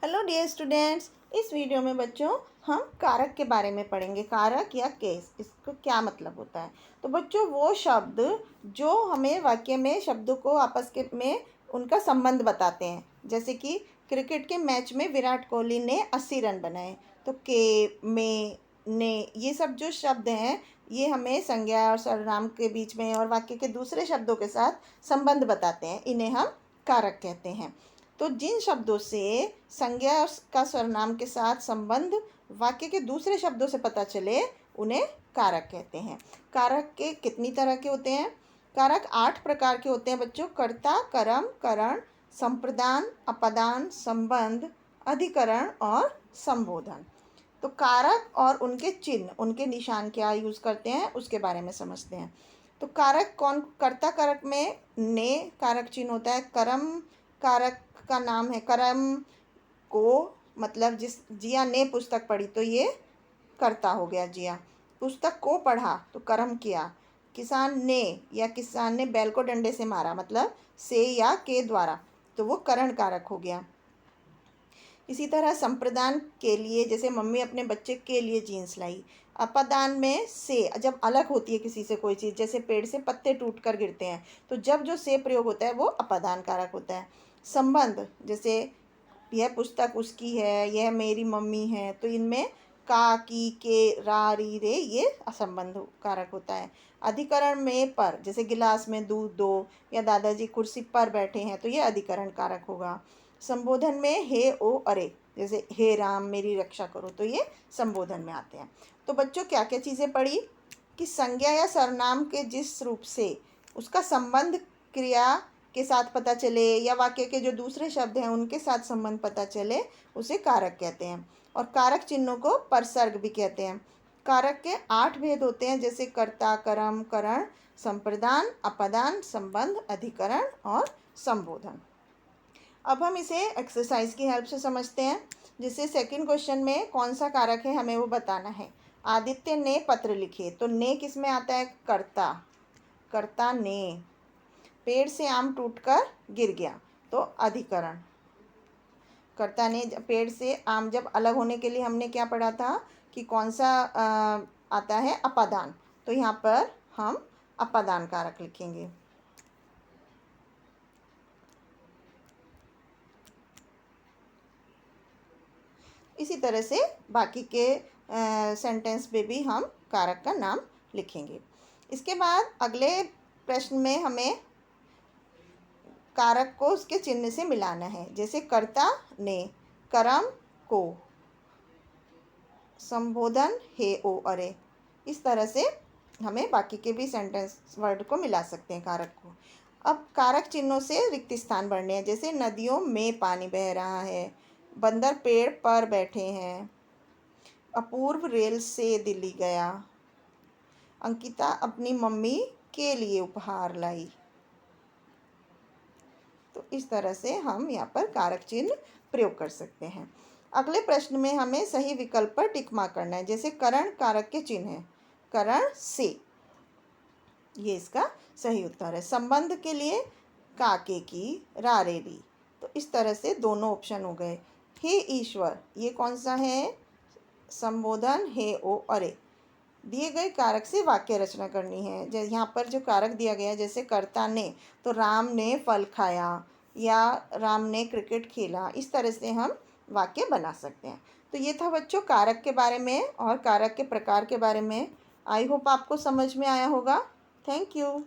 Hello dear students, इस video में बच्चों हम कारक के बारे में पढ़ेंगे। कारक या केस, इसको क्या मतलब होता है। तो बच्चों वो शब्द जो हमें वाक्य में शब्दों को आपस के में उनका संबंध बताते हैं। जैसे कि क्रिकेट के मैच में विराट कोहली ने 80 रन बनाए, तो के, में, ने, ये सब जो शब्द हैं ये हमें संज्ञा और सर्वनाम के बीच में और वाक्य के दूसरे शब्दों के साथ संबंध बताते हैं। इन्हें हम कारक कहते हैं। तो जिन शब्दों से संज्ञा का सर्वनाम के साथ संबंध वाक्य के दूसरे शब्दों से पता चले उन्हें कारक कहते हैं। कारक के कितनी तरह के होते हैं? कारक 8 प्रकार के होते हैं बच्चों। कर्ता, कर्म, करण, संप्रदान, अपदान, संबंध, अधिकरण और संबोधन। तो कारक और उनके चिन्ह, उनके निशान क्या यूज करते हैं उसके बारे में समझते हैं। तो कारक कौन? कर्ता कारक में ने कारक चिन्ह होता है। कर्म कारक का नाम है कर्म को, मतलब जिस जिया ने पुस्तक पढ़ी तो ये कर्ता हो गया। जिया पुस्तक को पढ़ा तो कर्म किया। किसान ने या किसान ने बैल को डंडे से मारा, मतलब से या के द्वारा, तो वो करण कारक हो गया। इसी तरह संप्रदान के लिए, जैसे मम्मी अपने बच्चे के लिए जीन्स लाई। अपदान में से जब अलग होती है किसी से कोई चीज़, जैसे पेड़ से पत्ते टूट कर गिरते हैं, तो जब जो से प्रयोग होता है वो अपदान कारक होता है। संबंध, जैसे यह पुस्तक उसकी है, यह मेरी मम्मी है, तो इनमें का, की, के, रा, री, रे ये असंबंध कारक होता है। अधिकरण में पर, जैसे गिलास में दूध दो या दादाजी कुर्सी पर बैठे हैं, तो ये अधिकरण कारक होगा। संबोधन में हे, ओ, अरे, जैसे हे राम मेरी रक्षा करो, तो ये संबोधन में आते हैं। तो बच्चों क्या क्या चीज़ें पढ़ी कि संज्ञा या सर्वनाम के जिस रूप से उसका संबंध क्रिया के साथ पता चले या वाक्य के जो दूसरे शब्द हैं उनके साथ संबंध पता चले उसे कारक कहते हैं। और कारक चिन्हों को परसर्ग भी कहते हैं। कारक के 8 भेद होते हैं, जैसे कर्ता, कर्म, करण, संप्रदान, अपदान, संबंध, अधिकरण और संबोधन। अब हम इसे एक्सरसाइज की हेल्प से समझते हैं। जिससे सेकंड क्वेश्चन में कौन सा कारक है हमें वो बताना है। आदित्य ने पत्र लिखे, तो ने किस में आता है? कर्ता, कर्ता ने। पेड़ से आम टूटकर गिर गया, तो अधिकरण। कर्ता ने पेड़ से आम जब अलग होने के लिए हमने क्या पढ़ा था कि कौन सा आता है? अपदान, तो यहाँ पर हम अपदान कारक लिखेंगे। इसी तरह से बाकी के सेंटेंस में भी हम कारक का नाम लिखेंगे। इसके बाद अगले प्रश्न में हमें कारक को उसके चिन्ह से मिलाना है। जैसे कर्ता ने, कर्म को, संबोधन हे, ओ, अरे। इस तरह से हमें बाकी के भी सेंटेंस वर्ड को मिला सकते हैं कारक को। अब कारक चिन्हों से रिक्त स्थान भरने हैं। जैसे नदियों में पानी बह रहा है, बंदर पेड़ पर बैठे हैं, अपूर्व रेल से दिल्ली गया, अंकिता अपनी मम्मी के लिए उपहार लाई। तो इस तरह से हम यहाँ पर कारक चिन्ह प्रयोग कर सकते हैं। अगले प्रश्न में हमें सही विकल्प पर टिक मार्क करना है। जैसे करण कारक के चिन्ह है, करण से, ये इसका सही उत्तर है। संबंध के लिए का, के, की, रा, रे, री, तो इस तरह से दोनों ऑप्शन हो गए। हे ईश्वर, ये कौन सा है? संबोधन हे, ओ, अरे। दिए गए कारक से वाक्य रचना करनी है। जैसे यहाँ पर जो कारक दिया गया है, जैसे कर्ता ने, तो राम ने फल खाया या राम ने क्रिकेट खेला, इस तरह से हम वाक्य बना सकते हैं। तो ये था बच्चों कारक के बारे में और कारक के प्रकार के बारे में। आई होप आपको समझ में आया होगा। Thank you.